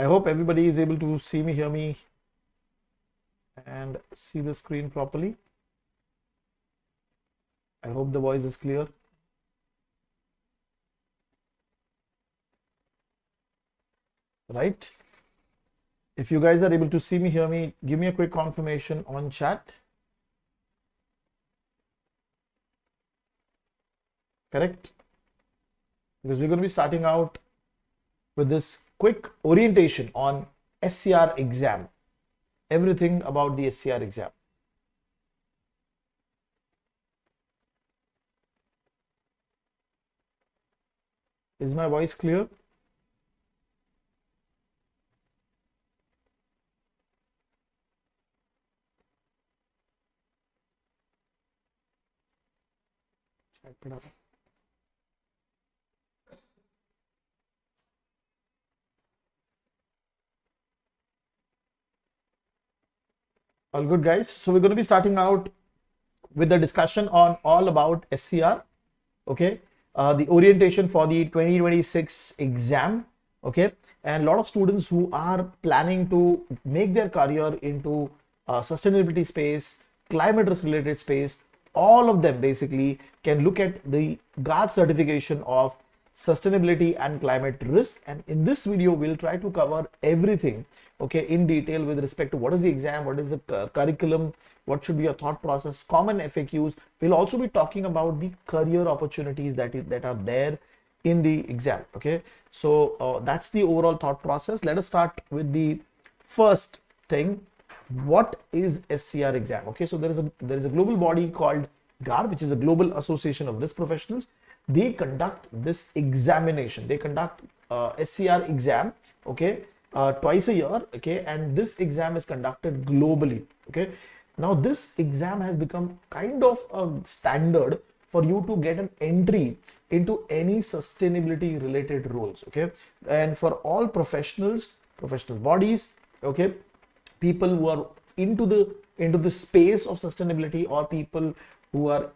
I hope everybody is able to see me, hear me, and see the screen properly. I hope the voice is clear. Right? If you guys are able to see me, hear me, give me a quick confirmation on chat. Correct? Because we're going to be starting out with this quick orientation on SCR exam. Everything about the SCR exam. Is my voice clear? Check it out. All good, guys. So we're going to be starting out with the discussion on all about SCR. Okay, the orientation for the 2026 exam. Okay, and a lot of students who are planning to make their career into sustainability space, climate risk related space, all of them basically can look at the GARP certification of sustainability and climate risk. And in this video we'll try to cover everything, okay, in detail with respect to what is the exam, what is the curriculum, what should be your thought process, common FAQs. We'll also be talking about the career opportunities that are there in the exam. Okay, so that's the overall thought process. Let us start with the first thing. What is SCR exam? Okay, so there is a global body called GARP, which is a Global Association of Risk Professionals. They conduct this examination. They conduct SCR exam, okay, twice a year, okay, and this exam is conducted globally. Okay, now this exam has become kind of a standard for you to get an entry into any sustainability related roles. Okay, and for all professionals, professional bodies, okay, people who are into the space of sustainability, or people who are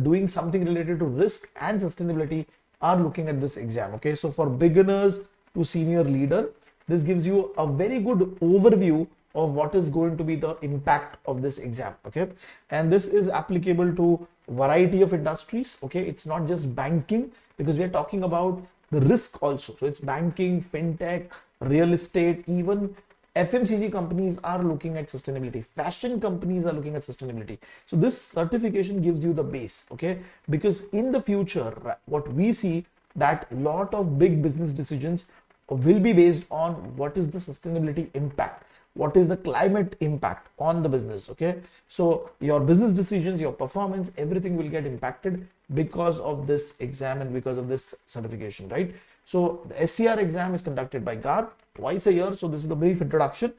doing something related to risk and sustainability are looking at this exam. Okay, so for beginners to senior leader, this gives you a very good overview of what is going to be the impact of this exam. Okay, and this is applicable to variety of industries. Okay, it's not just banking, because we are talking about the risk also. So it's banking, fintech, real estate, even FMCG companies are looking at sustainability, fashion companies are looking at sustainability. So this certification gives you the base, okay, because in the future what we see that lot of big business decisions will be based on what is the sustainability impact, what is the climate impact on the business. Okay, so your business decisions, your performance, everything will get impacted because of this exam and because of this certification, right? So the SCR exam is conducted by GARP twice a year. So this is the brief introduction.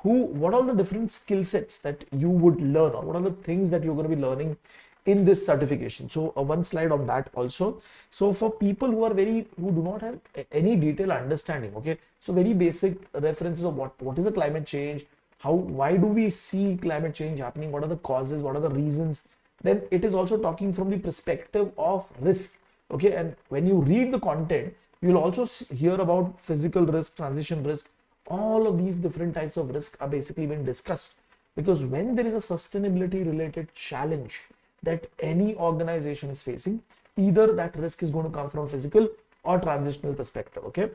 What are the different skill sets that you would learn, or what are the things that you're going to be learning in this certification? So one slide on that also. So for people who do not have any detailed understanding, okay, so very basic references of what is a climate change, why do we see climate change happening, what are the causes, what are the reasons. Then it is also talking from the perspective of risk. Okay, and when you read the content, you will also hear about physical risk, transition risk. All of these different types of risk are basically being discussed, because when there is a sustainability related challenge that any organization is facing, either that risk is going to come from physical or transitional perspective. Okay,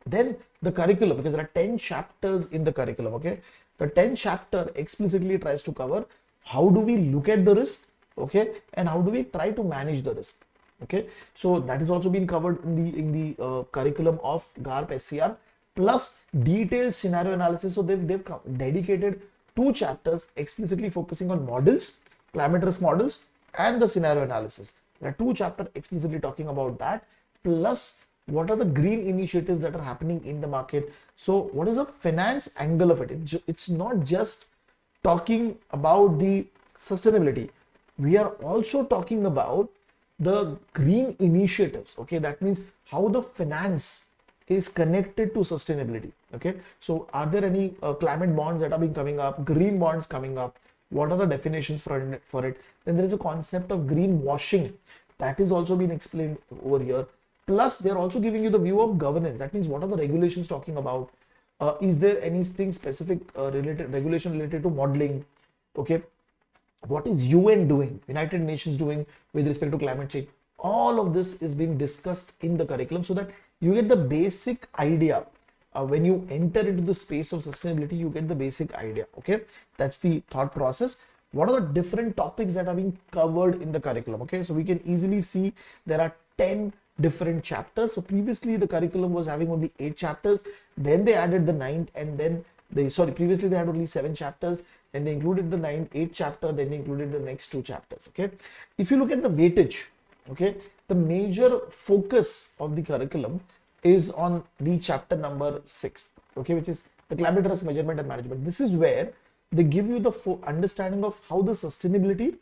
then the curriculum, because there are 10 chapters in the curriculum. Okay, the 10th chapter explicitly tries to cover how do we look at the risk, okay, and how do we try to manage the risk. Okay, so that is also been covered in the curriculum of GARP SCR, plus detailed scenario analysis. So they've dedicated 2 chapters explicitly focusing on models, climate risk models, and the scenario analysis. There are 2 chapters explicitly talking about that, plus what are the green initiatives that are happening in the market. So what is the finance angle of it? It's not just talking about the sustainability. We are also talking about the green initiatives. Okay, that means how the finance is connected to sustainability. Okay, so are there any climate bonds that are being coming up, green bonds coming up? What are the definitions for it? Then there is a concept of green washing that is also being explained over here. Plus, they're also giving you the view of governance. That means what are the regulations talking about? Is there anything specific regulation related to modeling? Okay, what is UN doing, United Nations doing with respect to climate change? All of this is being discussed in the curriculum so that you get the basic idea. When you enter into the space of sustainability, you get the basic idea. Okay, that's the thought process. What are the different topics that are being covered in the curriculum? Okay, so we can easily see there are 10 different chapters. So previously the curriculum was having only 8 chapters, then they added the 9th, and then previously they had only 7 chapters, then they included the 8th chapter, then they included the next 2 chapters. Okay, if you look at the weightage, okay, the major focus of the curriculum is on the chapter number 6, okay, which is the climate risk measurement and management. This is where they give you the understanding of how the sustainability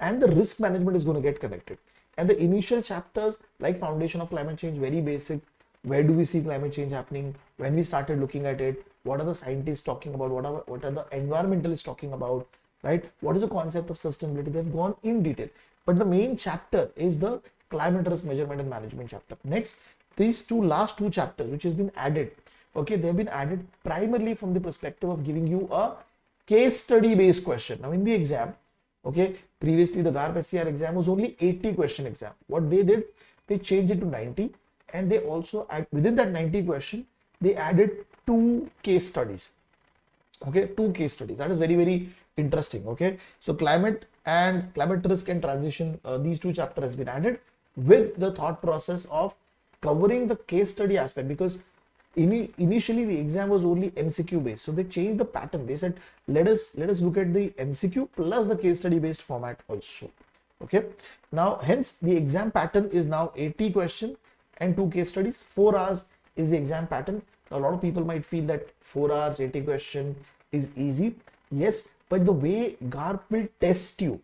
and the risk management is going to get connected. And the initial chapters like foundation of climate change, very basic. Where do we see climate change happening? When we started looking at it, what are the scientists talking about? What are the environmentalists talking about? Right? What is the concept of sustainability? They've gone in detail. But the main chapter is the climate risk measurement and management chapter. Next, these last two chapters which has been added, okay, they've been added primarily from the perspective of giving you a case study based question. Now in the exam, okay, previously the GARP SCR exam was only 80 question exam. What they did, they changed it to 90, and they also within that 90 question they added 2 case studies. Okay, 2 case studies. That is very, very interesting. Okay, so climate risk and transition, these 2 chapters has been added with the thought process of covering the case study aspect, because initially the exam was only MCQ based. So they changed the pattern. They said let us look at the MCQ plus the case study based format also. Okay, now hence the exam pattern is now 80 question and 2 case studies. 4 hours is the exam pattern. Now, a lot of people might feel that 4 hours 80 question is easy. Yes, but the way GARP will test you,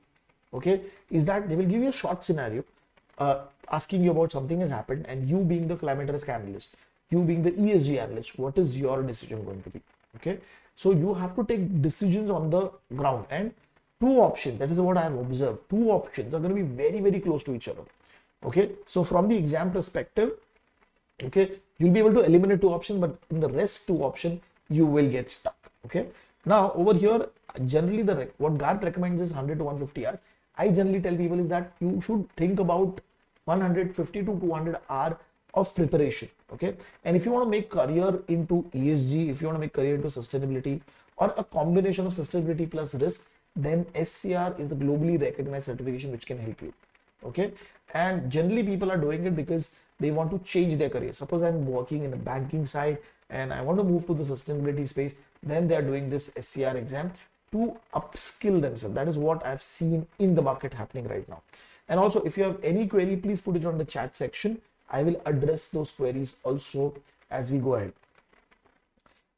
okay, is that they will give you a short scenario asking you about something has happened, and you being the climate risk analyst, you being the ESG analyst, what is your decision going to be? Okay, so you have to take decisions on the ground, and 2 options, that is what I have observed, 2 options are going to be very, very close to each other. Okay, so from the exam perspective, okay, you'll be able to eliminate 2 options, but in the rest 2 options you will get stuck. Okay, now over here generally what GARP recommends is 100 to 150 hours. I generally tell people is that you should think about 150 to 200 hours of preparation. Okay, and if you want to make career into ESG, if you want to make career into sustainability, or a combination of sustainability plus risk, then SCR is a globally recognized certification which can help you. Okay, and generally people are doing it because they want to change their career. Suppose I'm working in a banking side and I want to move to the sustainability space, then they are doing this SCR exam to upskill themselves. That is what I've seen in the market happening right now. And also, if you have any query, please put it on the chat section. I will address those queries also as we go ahead.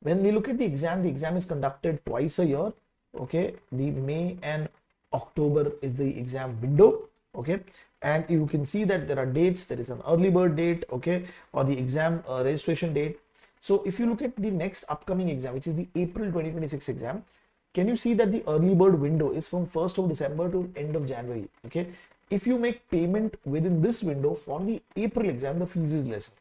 When we look at the exam is conducted twice a year. Okay, the May and October is the exam window. Okay, and you can see that there are dates. There is an early bird date, okay, or the exam registration date. So if you look at the next upcoming exam, which is the April 2026 exam, can you see that the early bird window is from 1st of December to end of January? Okay, if you make payment within this window for the April exam, the fees is less.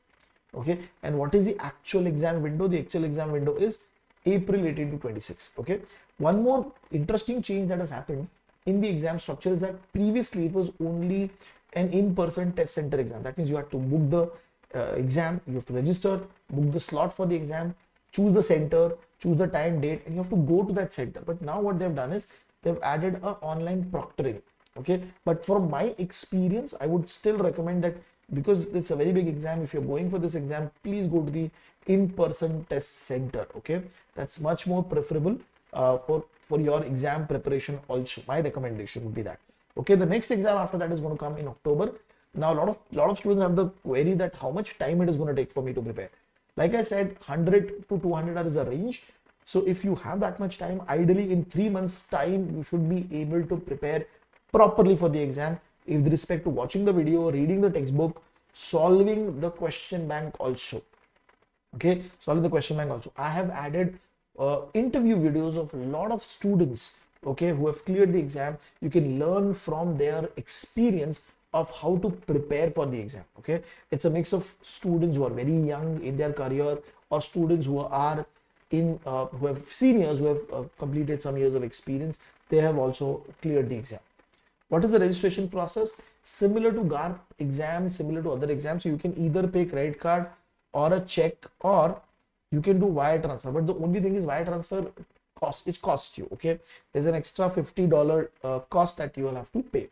Okay, and what is the actual exam window? The actual exam window is April 18 to 26. Okay, one more interesting change that has happened in the exam structure is that previously it was only an in-person test center exam. That means you have to book the exam, you have to register, book the slot for the exam, choose the center, choose the time, date, and you have to go to that center. But now what they've done is they've added an online proctoring. Okay, but from my experience, I would still recommend that because it's a very big exam, if you're going for this exam, please go to the in-person test center. Okay, that's much more preferable for your exam preparation also. My recommendation would be that. Okay, the next exam after that is going to come in October. Now a lot of students have the query that how much time it is going to take for me to prepare. Like I said, 100 to 200 hours is a range. So if you have that much time, ideally in 3 months time, you should be able to prepare properly for the exam with respect to watching the video, reading the textbook, solving the question bank also. Okay, solving the question bank also. I have added interview videos of a lot of students, okay, who have cleared the exam. You can learn from their experience of how to prepare for the exam. Okay, it's a mix of students who are very young in their career or students who are who have seniors who have completed some years of experience, they have also cleared the exam. What is the registration process? Similar to GARP exam, similar to other exams. So you can either pay credit card or a check, or you can do wire transfer. But the only thing is wire transfer costs you. Okay, there's an extra $50 cost that you will have to pay.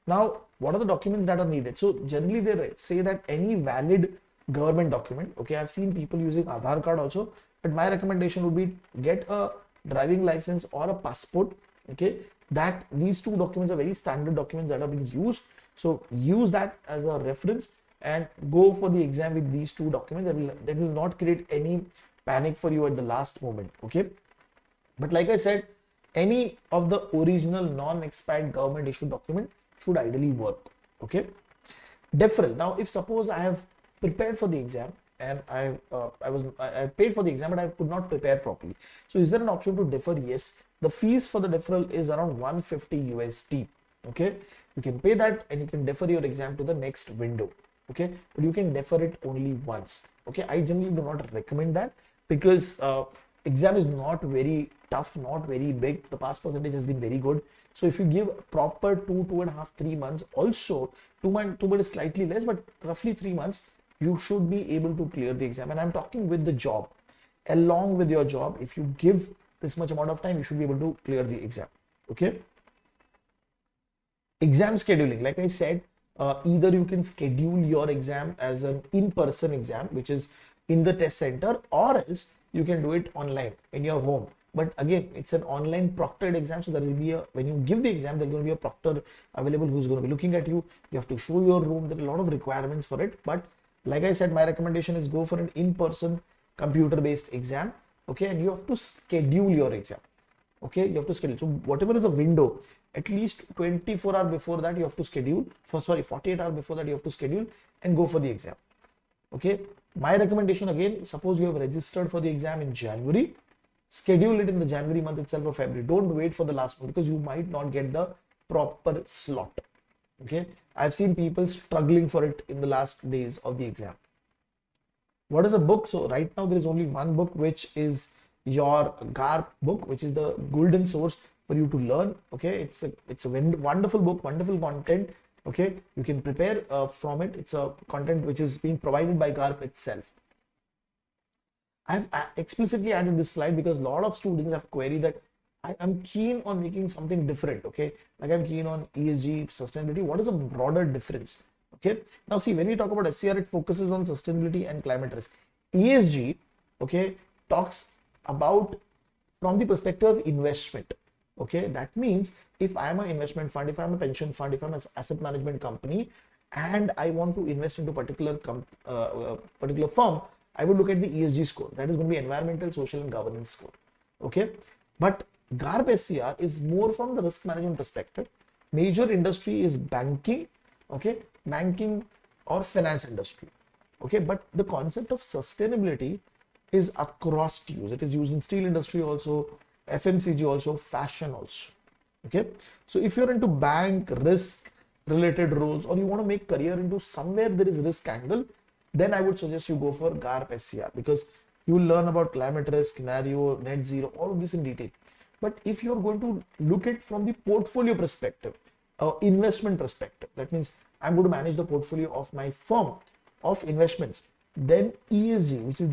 Now, what are the documents that are needed? So generally they say that any valid government document. Okay, I've seen people using Aadhaar card also, but my recommendation would be get a driving license or a passport. Okay, that these two documents are very standard documents that are being used. So use that as a reference and go for the exam with these two documents. That will not create any panic for you at the last moment. Okay, but like I said, any of the original non-expired government issued document should ideally work. Okay, deferral. Now, if suppose I have prepared for the exam and I paid for the exam, but I could not prepare properly. So is there an option to defer? Yes. The fees for the deferral is around 150 USD. Okay, you can pay that and you can defer your exam to the next window. Okay, but you can defer it only once. Okay, I generally do not recommend that because exam is not very tough, not very big. The pass percentage has been very good. So if you give proper 2.5, 3 months, also 2 months is slightly less, but roughly 3 months, you should be able to clear the exam. And I'm talking with the job. Along with your job, if you give this much amount of time, you should be able to clear the exam. Okay. Exam scheduling, like I said, either you can schedule your exam as an in-person exam, which is in the test center, or else you can do it online in your home. But again, it's an online proctored exam, so there will be when you give the exam, there's going to be a proctor available who's going to be looking at you. You have to show your room. There are a lot of requirements for it. But like I said, my recommendation is go for an in-person computer-based exam. Okay, and you have to schedule your exam. Okay, you have to schedule. So whatever is a window, at least 24 hours before that you have to schedule. 48 hours before that you have to schedule and go for the exam. Okay, my recommendation again, suppose you have registered for the exam in January, schedule it in the January month itself or February. Don't wait for the last month because you might not get the proper slot. Okay, I've seen people struggling for it in the last days of the exam. What is a book? So right now there is only one book, which is your GARP book, which is the golden source for you to learn. Okay, it's a wonderful book, wonderful content. Okay, you can prepare from it. It's a content which is being provided by GARP itself. I've explicitly added this slide because a lot of students have queried that I'm keen on making something different. Okay, like I'm keen on ESG, sustainability. What is a broader difference? Okay, now see, when we talk about SCR, it focuses on sustainability and climate risk. ESG, okay, talks about from the perspective of investment. Okay, that means if I'm an investment fund, if I'm a pension fund, if I'm an asset management company, and I want to invest into particular firm, I would look at the ESG score. That is going to be environmental, social, and governance score. Okay, but GARP SCR is more from the risk management perspective. Major industry is banking. Okay, banking or finance industry. Okay, but the concept of sustainability is across use. It is used in steel industry also, FMCG also, fashion also. Okay, so if you're into bank risk related roles, or you want to make career into somewhere there is risk angle, then I would suggest you go for GARP SCR because you will learn about climate risk, scenario, net zero, all of this in detail. But if you're going to look at from the portfolio perspective, investment perspective, that means I'm going to manage the portfolio of my firm of investments, then ESG, which is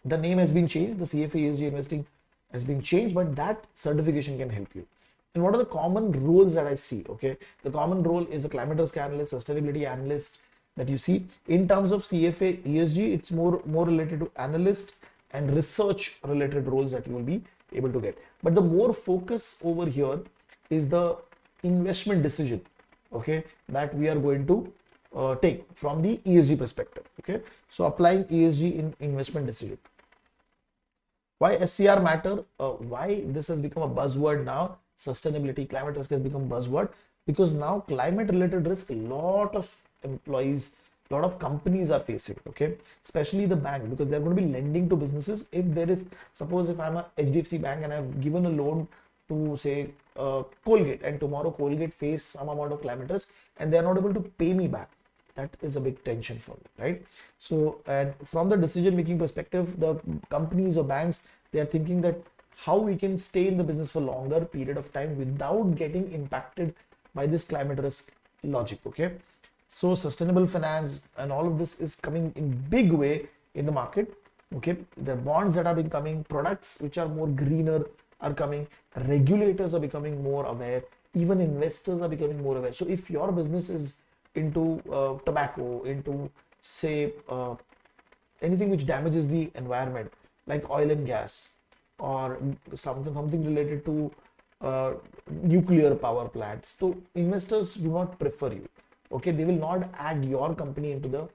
the name has been changed, the CFA ESG investing has been changed, but that certification can help you. And what are the common roles that I see? Okay, the common role is a climate risk analyst, sustainability analyst that you see. In terms of CFA ESG, it's more related to analyst and research related roles that you will be able to get. But the more focus over here is the investment decision, okay, that we are going to take from the ESG perspective. Okay, so applying ESG in investment decision. Why SCR matter? Why this has become a buzzword now? Sustainability, climate risk has become buzzword because now climate related risk, a lot of employees, a lot of companies are facing. Okay, especially the bank, because they're going to be lending to businesses. If there is, suppose if I'm a HDFC bank and I've given a loan to say Colgate, and tomorrow Colgate face some amount of climate risk and they are not able to pay me back, that is a big tension for me, right? So, and from the decision making perspective, the companies or banks, they are thinking that how we can stay in the business for longer period of time without getting impacted by this climate risk logic. Okay, so sustainable finance and all of this is coming in big way in the market. Okay, the bonds that have been coming, products which are more greener are coming, regulators are becoming more aware, even investors are becoming more aware. So if your business is into tobacco, into say anything which damages the environment like oil and gas, or something related to nuclear power plants, so investors do not prefer you. Okay, they will not add your company into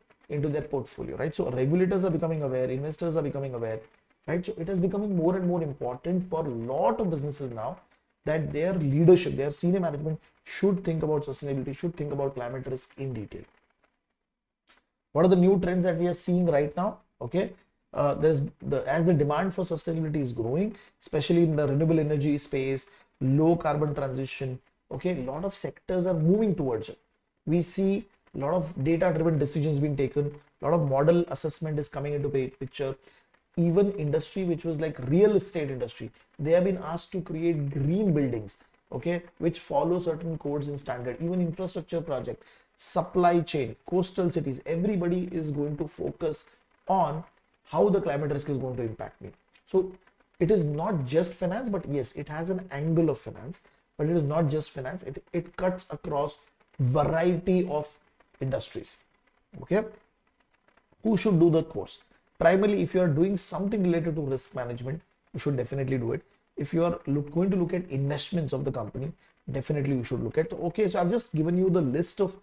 their portfolio, right? So regulators are becoming aware, investors are becoming aware, right? So it is becoming more and more important for a lot of businesses now that their leadership, their senior management should think about sustainability, should think about climate risk in detail. What are the new trends that we are seeing right now? Okay, as the demand for sustainability is growing, especially in the renewable energy space, low carbon transition. Okay, a lot of sectors are moving towards it. We see a lot of data driven decisions being taken, a lot of model assessment is coming into picture. Even industry which was like real estate industry, they have been asked to create green buildings, okay, which follow certain codes and standard. Even infrastructure project, supply chain, coastal cities, everybody is going to focus on how the climate risk is going to impact me. So it is not just finance, but yes, it has an angle of finance, but it is not just finance. It cuts across variety of industries. Okay, who should do the course? Primarily, if you are doing something related to risk management, you should definitely do it. If you are going to look at investments of the company, definitely you should look at. Okay, so I've just given you the list of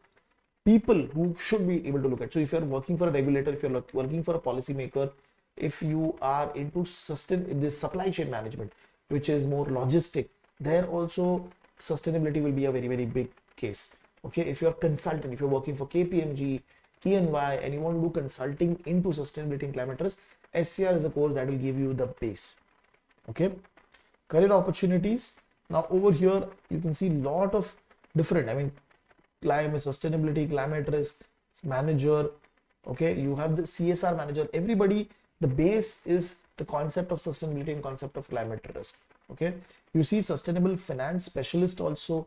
people who should be able to look at. So if you're working for a regulator, if you're working for a policymaker, if you are into this supply chain management, which is more logistic, there also sustainability will be a very, very big case. Okay, if you're a consultant, if you're working for KPMG, EY, and you want to do consulting into sustainability and climate risk, SCR is a course that will give you the base. Okay, career opportunities. Now over here you can see a lot of different, I mean, climate sustainability, climate risk manager. Okay, you have the CSR manager. Everybody, the base is the concept of sustainability and concept of climate risk. Okay, you see sustainable finance specialist also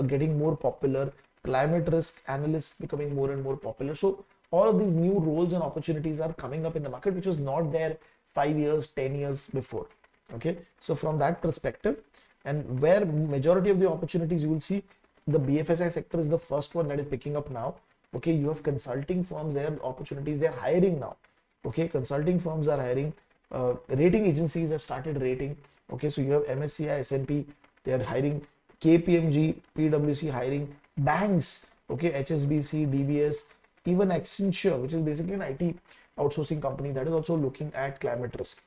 getting more popular, climate risk analyst becoming more and more popular. So all of these new roles and opportunities are coming up in the market, which was not there 5 years, 10 years before. Okay, so from that perspective, and where majority of the opportunities you will see, the BFSI sector is the first one that is picking up now. Okay, you have consulting firms, their opportunities, they're hiring now. Okay, consulting firms are hiring, rating agencies have started rating. Okay, so you have MSCI, S&P, they are hiring, KPMG, PwC hiring, banks, okay, HSBC, DBS, even Accenture, which is basically an IT outsourcing company, that is also looking at climate risk.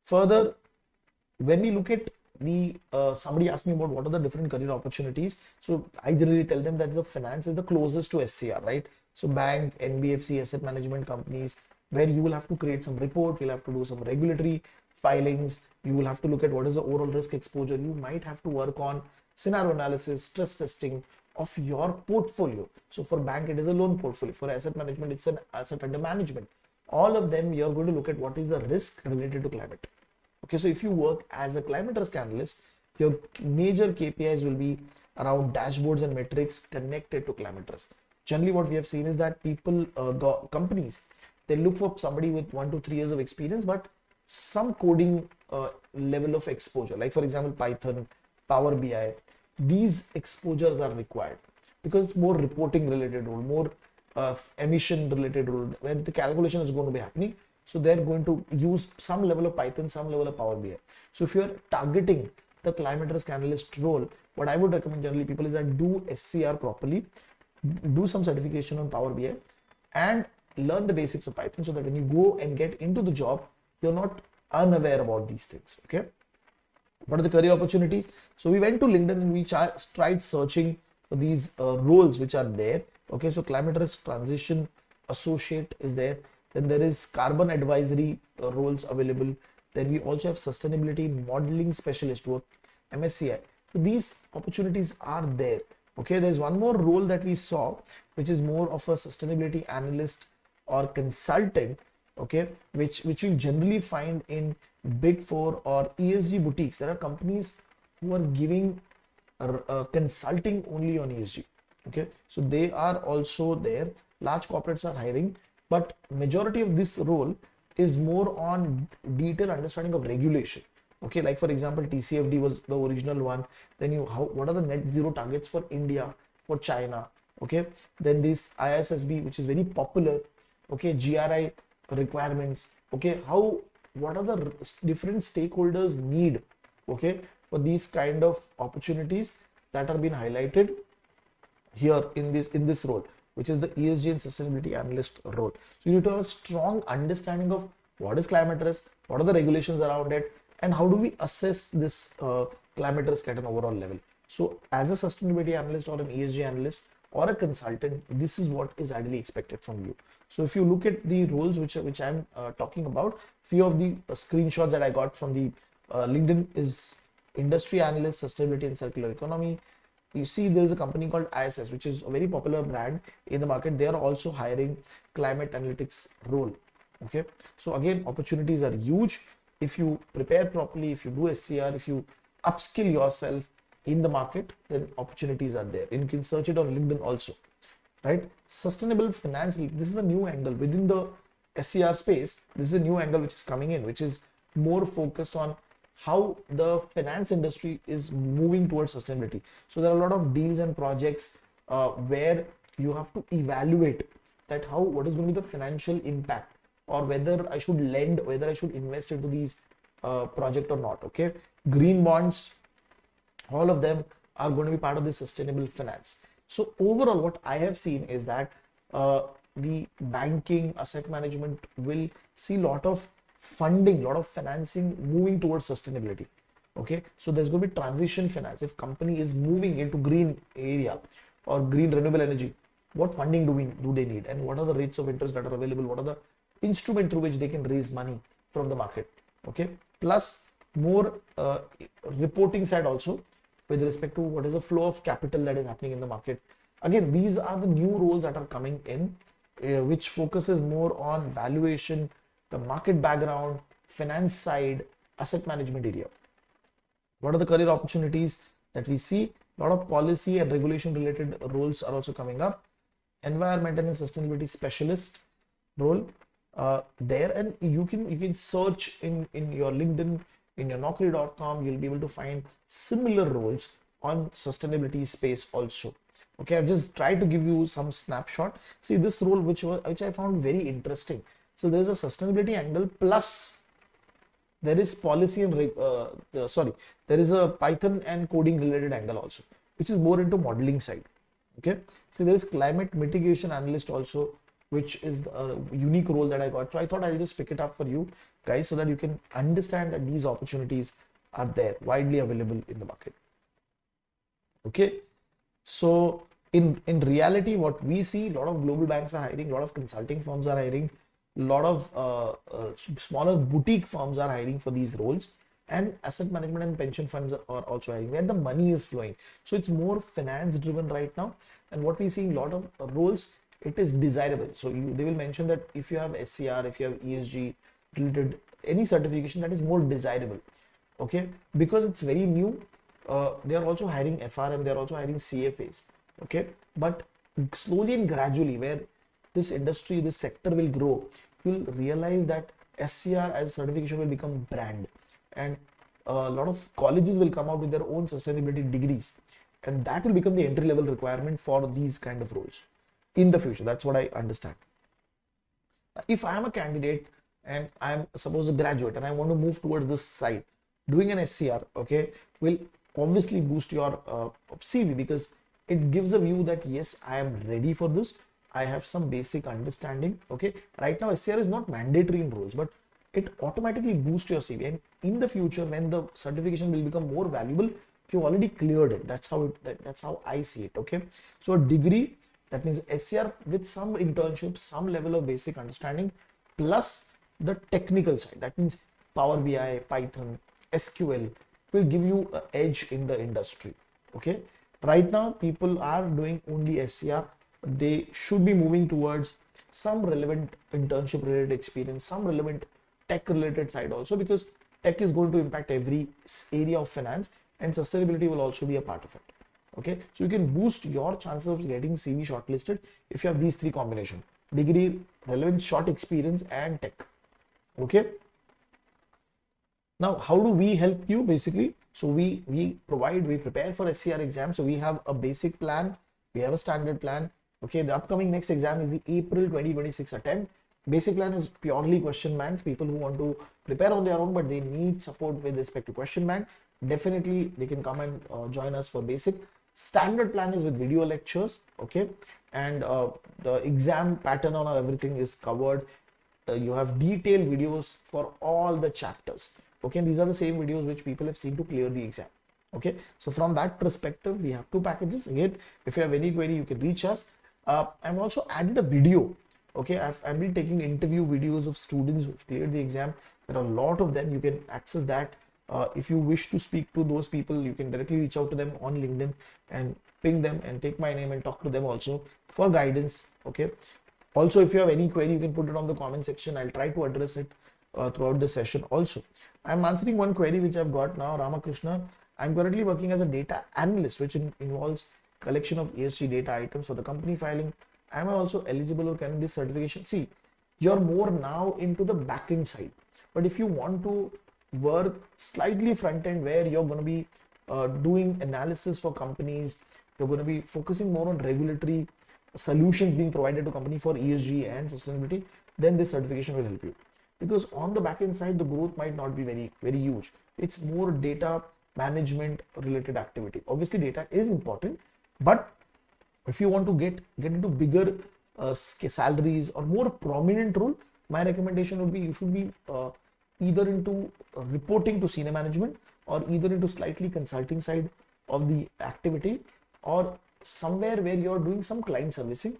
Further, when we look at the somebody asked me about what are the different career opportunities, so I generally tell them that the finance is the closest to SCR, right? So bank, NBFC, asset management companies, where you will have to create some report, you'll have to do some regulatory filings, you will have to look at what is the overall risk exposure, you might have to work on scenario analysis, stress testing of your portfolio. So for bank, it is a loan portfolio. For asset management, it's an asset under management. All of them, you're going to look at what is the risk related to climate. Okay, so if you work as a climate risk analyst, your major KPIs will be around dashboards and metrics connected to climate risk. Generally, what we have seen is that people, companies, they look for somebody with 1 to 3 years of experience, but some coding level of exposure, like for example, Python, Power BI, these exposures are required because it's more reporting related role, more emission related role, where the calculation is going to be happening. So they're going to use some level of Python, some level of Power BI. So if you're targeting the climate risk analyst role, what I would recommend generally people is that do SCR properly, do some certification on Power BI, and learn the basics of Python, so that when you go and get into the job, you're not unaware about these things. Okay, what are the career opportunities? So we went to LinkedIn and we tried searching for these roles which are there. Okay, so climate risk transition associate is there. Then there is carbon advisory roles available. Then we also have sustainability modeling specialist work, MSCI. So these opportunities are there. Okay, there's one more role that we saw, which is more of a sustainability analyst or consultant, okay, which you generally find in big four or ESG boutiques. There are companies who are giving consulting only on ESG. Okay, so they are also there. Large corporates are hiring, but majority of this role is more on detailed understanding of regulation. Okay, like for example, TCFD was the original one. Then what are the net zero targets for India, for China? Okay, then this ISSB, which is very popular. Okay, GRI requirements. Okay, what are the different stakeholders need? Okay, for these kind of opportunities that are being highlighted here in this role, which is the ESG and sustainability analyst role. So you need to have a strong understanding of what is climate risk, what are the regulations around it, and how do we assess this climate risk at an overall level. So as a sustainability analyst or an ESG analyst or a consultant, this is what is ideally expected from you. So if you look at the roles which I'm talking about, few of the screenshots that I got from the LinkedIn is industry analyst, sustainability and circular economy. You see there's a company called ISS, which is a very popular brand in the market. They are also hiring climate analytics role. Okay, so again, opportunities are huge if you prepare properly, if you do SCR, if you upskill yourself in the market, then opportunities are there. And you can search it on LinkedIn also, right? Sustainable finance, this is a new angle within the SCR space. This is a new angle which is coming in, which is more focused on how the finance industry is moving towards sustainability. So there are a lot of deals and projects where you have to evaluate that what is going to be the financial impact, or whether I should lend, whether I should invest into these project or not. Okay, green bonds, all of them are going to be part of this sustainable finance. So overall, what I have seen is that the banking, asset management will see a lot of funding, lot of financing moving towards sustainability. Okay, so there's going to be transition finance. If company is moving into green area or green renewable energy, what funding do they need, and what are the rates of interest that are available, what are the instrument through which they can raise money from the market. Okay, plus more reporting side also with respect to what is the flow of capital that is happening in the market. Again, these are the new roles that are coming in, which focuses more on valuation, the market background, finance side, asset management area. What are the career opportunities that we see? A lot of policy and regulation related roles are also coming up. Environmental and sustainability specialist role there, and you can search in your LinkedIn, in your Naukri.com, you'll be able to find similar roles on sustainability space also. Okay, I've just tried to give you some snapshot. See this role which I found very interesting. So there's a sustainability angle, plus there is policy and there is a Python and coding related angle also, which is more into modeling side. Okay, so there is climate mitigation analyst also, which is a unique role that I got. So I thought I'll just pick it up for you guys so that you can understand that these opportunities are there, widely available in the market. Okay, so in reality, what we see, a lot of global banks are hiring, a lot of consulting firms are hiring, a lot of smaller boutique firms are hiring for these roles, and asset management and pension funds are also hiring, where the money is flowing. So it's more finance driven right now, and what we see, a lot of roles, it is desirable. So they will mention that if you have SCR, if you have ESG related any certification, that is more desirable. Okay, because it's very new. They are also hiring FRM, they are also hiring CFAs. Okay, but slowly and gradually, where this industry, this sector will grow, you'll realize that SCR as certification will become brand, and a lot of colleges will come out with their own sustainability degrees, and that will become the entry level requirement for these kind of roles in the future. That's what I understand. If I am a candidate and I am supposed to graduate and I want to move towards this side, doing an SCR, okay, will obviously boost your CV, because it gives a view that yes, I am ready for this. I have some basic understanding. Okay, right now SCR is not mandatory in roles, but it automatically boosts your CV, and in the future when the certification will become more valuable, you already cleared it. That's how I see it. Okay, so a degree, that means SCR with some internship, some level of basic understanding, plus the technical side, that means Power BI, Python, SQL, will give you an edge in the industry. Okay, Right now, people are doing only SCR. They should be moving towards some relevant internship related experience, some relevant tech related side also, because tech is going to impact every area of finance, and sustainability will also be a part of it. Okay, so you can boost your chances of getting CV shortlisted if you have these three combination: degree, relevant short experience, and tech. Okay, now how do we help you? Basically, so we prepare for SCR exam. So we have a basic plan, we have a standard plan. Okay, the upcoming next exam is the April 2026 attempt. Basic plan is purely question banks. People who want to prepare on their own but they need support with respect to question bank, definitely they can come and join us for basic. Standard plan is with video lectures. Okay, and the exam pattern on everything is covered. You have detailed videos for all the chapters. Okay, and these are the same videos which people have seen to clear the exam. Okay, so from that perspective, we have two packages. Again, if you have any query, you can reach us. I've also added a video. Okay, I've been taking interview videos of students who've cleared the exam. There are a lot of them. You can access that. If you wish to speak to those people, you can directly reach out to them on LinkedIn and ping them and take my name and talk to them also for guidance. Okay, also if you have any query, you can put it on the comment section. I'll try to address it throughout the session. Also, I'm answering one query which I've got now. Ramakrishna, I'm currently working as a data analyst, which involves collection of ESG data items for the company filing. Am I also eligible or can this certification? See, you're more now into the back-end side, but if you want to work slightly front-end where you're going to be doing analysis for companies, you're going to be focusing more on regulatory solutions being provided to company for ESG and sustainability, then this certification will help you. Because on the back-end side, the growth might not be very huge. It's more data management related activity. Obviously, data is important, but if you want to get into bigger salaries or more prominent role, my recommendation would be you should be either into reporting to senior management or either into slightly consulting side of the activity, or somewhere where you're doing some client servicing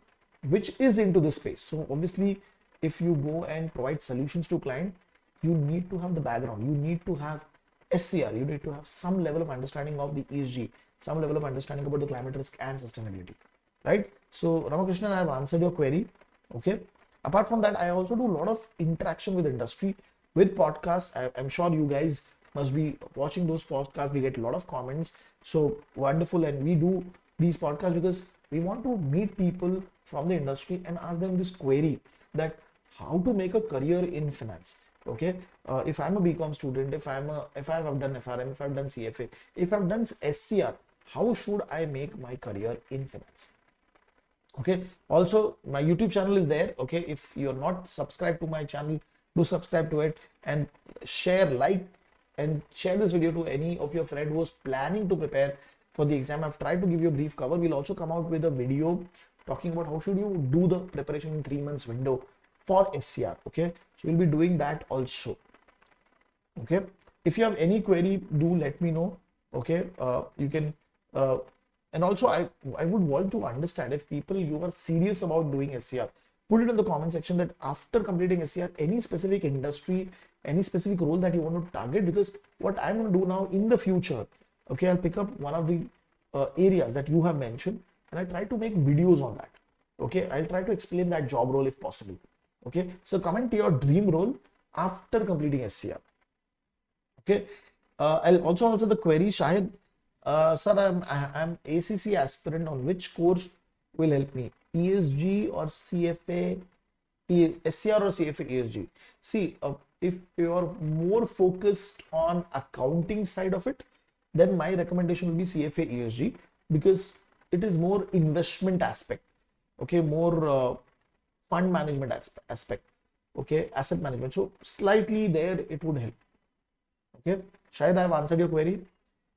which is into this space. So obviously, if you go and provide solutions to client, you need to have the background, you need to have SCR, you need to have some level of understanding of the ESG, some level of understanding about the climate risk and sustainability, right? So Ramakrishnan, I have answered your query. Okay, apart from that, I also do a lot of interaction with industry with podcasts. I'm sure you guys must be watching those podcasts. We get a lot of comments, so wonderful. And we do these podcasts because we want to meet people from the industry and ask them this query, that how to make a career in finance. Okay, if I'm a BCom student, if I have done FRM, if I've done CFA, if I've done SCR, how should I make my career in finance? Okay, also my YouTube channel is there. Okay, if you're not subscribed to my channel, do subscribe to it and share, like, and share this video to any of your friend who is planning to prepare for the exam. I've tried to give you a brief cover. We'll also come out with a video talking about how should you do the preparation in 3 months window for SCR. Okay, so we'll be doing that also. Okay, if you have any query, do let me know. Okay, you can and also I would want to understand if people, you are serious about doing SCR, put it in the comment section that after completing SCR, any specific industry, any specific role that you want to target. Because what I'm going to do now in the future, okay, I'll pick up one of the areas that you have mentioned and I try to make videos on that. Okay, I'll try to explain that job role if possible. Okay, so comment your dream role after completing SCR. Okay, I'll also answer the query. Shahid, sir, I'm ACC aspirant. On which course will help me? ESG or CFA, SCR or CFA ESG? See, if you're more focused on accounting side of it, then my recommendation will be CFA ESG, because it is more investment aspect. Okay, more fund management aspect. Okay, asset management. So slightly there it would help. Okay, Shahid, I have answered your query.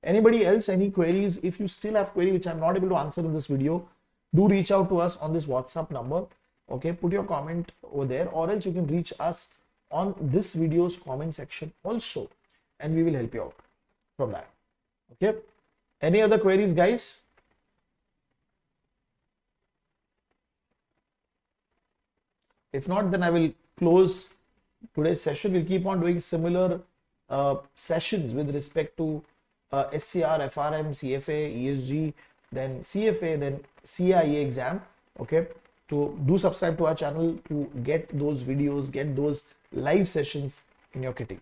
Anybody else, any queries? If you still have query which I'm not able to answer in this video, do reach out to us on this WhatsApp number. Okay, put your comment over there, or else you can reach us on this video's comment section also, and we will help you out from that. Okay, any other queries, guys? If not, then I will close today's session. We'll keep on doing similar sessions with respect to SCR, FRM, CFA, ESG, then CFA, then CIA exam. Okay, to do subscribe to our channel to get those videos, get those live sessions in your kitty.